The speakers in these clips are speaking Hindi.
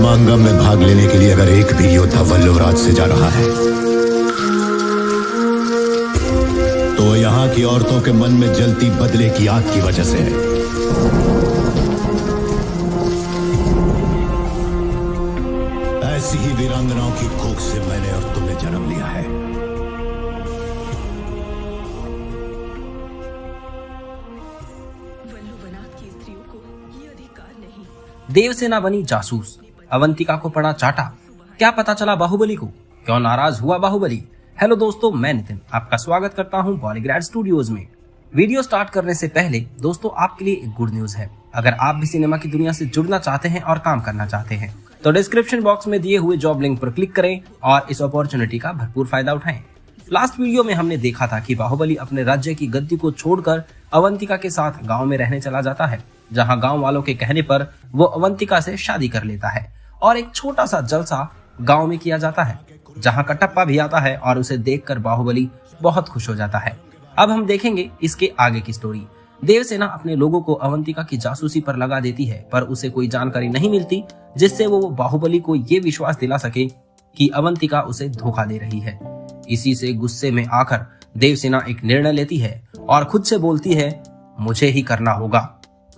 समांगम में भाग लेने के लिए अगर एक भी योद्धा वल्लभराज से जा रहा है तो यहाँ की औरतों के मन में जलती बदले की आग की वजह से है। ऐसी ही वीरांगनाओं की कोख से मैंने और तुमने जन्म लिया है। वल्लभनाथ की स्त्रियों को ये अधिकार नहीं। देवसेना बनी जासूस, अवंतिका को पड़ा चाटा। क्या पता चला बाहुबली को? क्यों नाराज हुआ बाहुबली? हेलो दोस्तों, मैं नितिन आपका स्वागत करता हूं पॉलीग्रैड स्टूडियोज में। वीडियो स्टार्ट करने से पहले दोस्तों आपके लिए एक गुड न्यूज है। अगर आप भी सिनेमा की दुनिया से जुड़ना चाहते हैं और काम करना चाहते हैं तो डिस्क्रिप्शन बॉक्स में दिए हुए जॉब लिंक पर क्लिक करें और इस अपॉर्चुनिटी का भरपूर फायदा उठाएं। लास्ट वीडियो में हमने देखा था कि बाहुबली अपने राज्य की गद्दी को छोड़कर अवंतिका के साथ गांव में रहने चला जाता है, जहां गांव वालों के कहने पर वो अवंतिका से शादी कर लेता है और एक छोटा सा जलसा गांव में किया जाता है, जहां कटप्पा भी आता है और उसे देखकर बाहुबली बहुत खुश हो जाता है। अब हम देखेंगे इसके आगे की स्टोरी। देवसेना अपने लोगों को अवंतिका की जासूसी पर लगा देती है, पर उसे कोई जानकारी नहीं मिलती जिससे वो बाहुबली को ये विश्वास दिला सके कि अवंतिका उसे धोखा दे रही है। इसी से गुस्से में आकर देवसेना एक निर्णय लेती है और खुद से बोलती है, मुझे ही करना होगा,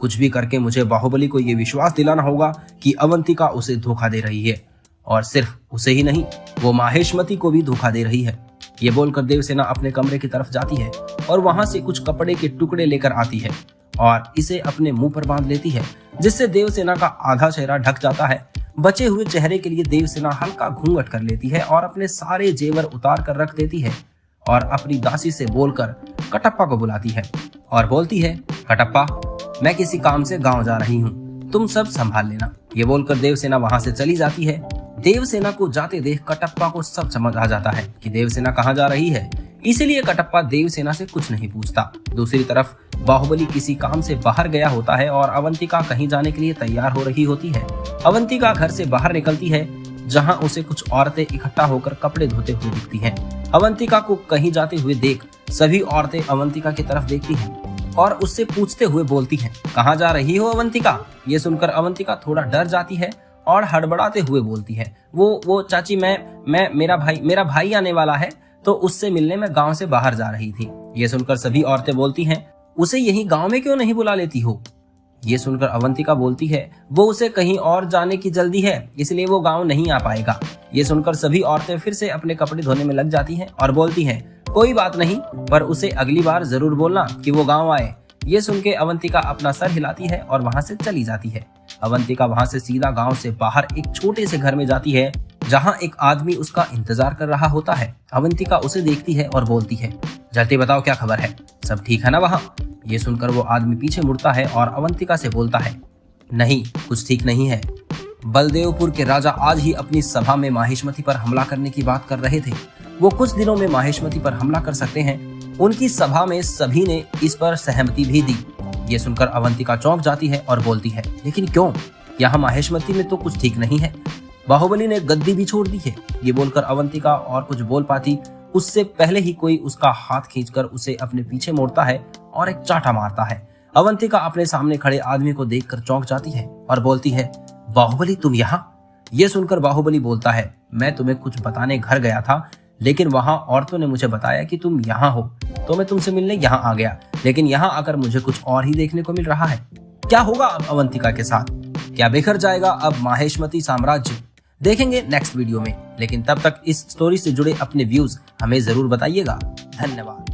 कुछ भी करके मुझे बाहुबली को ये विश्वास दिलाना होगा कि अवंतिका उसे धोखा दे रही है, और सिर्फ उसे ही नहीं, वो माहेश्मती को भी धोखा दे रही है। ये बोलकर देवसेना अपने कमरे की तरफ जाती है और वहां से कुछ कपड़े के टुकड़े लेकर आती है और इसे अपने मुंह पर बांध लेती है, जिससे देवसेना का आधा चेहरा ढक जाता है। बचे हुए चेहरे के लिए देवसेना हल्का घूंघट कर लेती है और अपने सारे जेवर उतार कर रख देती है और अपनी दासी से बोलकर कटप्पा को बुलाती है और बोलती है, कटप्पा, मैं किसी काम से गाँव जा रही हूँ, तुम सब संभाल लेना। ये बोलकर देवसेना वहां से चली जाती है। देवसेना को जाते देख कटप्पा को सब समझ आ जाता है कि देवसेना कहाँ जा रही है, इसीलिए कटप्पा देवसेना से कुछ नहीं पूछता। दूसरी तरफ बाहुबली किसी काम से बाहर गया होता है और अवंतिका कहीं जाने के लिए तैयार हो रही होती है। अवंतिका घर से बाहर निकलती है, जहां उसे कुछ औरतें इकट्ठा होकर कपड़े धोते हुए दिखती हैं। अवंतिका को कहीं जाते हुए देख सभी औरतें अवंतिका की तरफ देखती हैं और उससे पूछते हुए बोलती हैं, कहाँ जा रही हो अवंतिका? ये सुनकर अवंतिका थोड़ा डर जाती है और हड़बड़ाते हुए बोलती है, वो चाची, मेरा भाई आने वाला है, तो उससे मिलने में गांव से बाहर जा रही थी। ये सुनकर सभी औरतें बोलती हैं, उसे यही गांव में क्यों नहीं बुला लेती हो? ये सुनकर अवंतिका बोलती है, वो उसे कहीं और जाने की जल्दी है, इसलिए वो गांव नहीं आ पाएगा। ये सुनकर सभी औरतें फिर से अपने कपड़े धोने में लग जाती हैं और बोलती हैं, कोई बात नहीं, पर उसे अगली बार जरूर बोलना कि वो गाँव आए। ये सुन के अवंतिका अपना सर हिलाती है और वहां से चली जाती है। अवंतिका वहां से सीधा गांव से बाहर एक छोटे से घर में जाती है, जहां एक आदमी उसका इंतजार कर रहा होता है। अवंतिका उसे देखती है और बोलती है, जल्दी बताओ क्या खबर है, सब ठीक है ना वहाँ? ये सुनकर वो आदमी पीछे मुड़ता है और अवंतिका से बोलता है, नहीं, कुछ ठीक नहीं है। बलदेवपुर के राजा आज ही अपनी सभा में माहेश्मती पर हमला करने की बात कर रहे थे। वो कुछ दिनों में माहेश्मती पर हमला कर सकते हैं। उनकी सभा में सभी ने इस पर सहमति भी दी। ये सुनकर अवंतिका चौंक जाती है और बोलती है, लेकिन क्यों? यहाँ माहेश्मती में तो कुछ ठीक नहीं है, बाहुबली ने गद्दी भी छोड़ दी है। ये बोलकर अवंतिका और कुछ बोल पाती उससे पहले ही कोई उसका हाथ खींचकर उसे अपने पीछे मोड़ता है और एक चाटा मारता है। अवंतिका अपने सामने खड़े आदमी को देखकर चौंक जाती है और बोलती है, बाहुबली, तुम यहाँ? ये सुनकर बाहुबली बोलता है, मैं तुम्हें कुछ बताने घर गया था, लेकिन वहां औरतों ने मुझे बताया कि तुम यहाँ हो, तो मैं तुमसे मिलने यहाँ आ गया, लेकिन यहाँ आकर मुझे कुछ और ही देखने को मिल रहा है। क्या होगा अब अवंतिका के साथ? क्या बिखर जाएगा अब माहेश्मती साम्राज्य? देखेंगे नेक्स्ट वीडियो में, लेकिन तब तक इस स्टोरी से जुड़े अपने व्यूज हमें जरूर बताइएगा। धन्यवाद।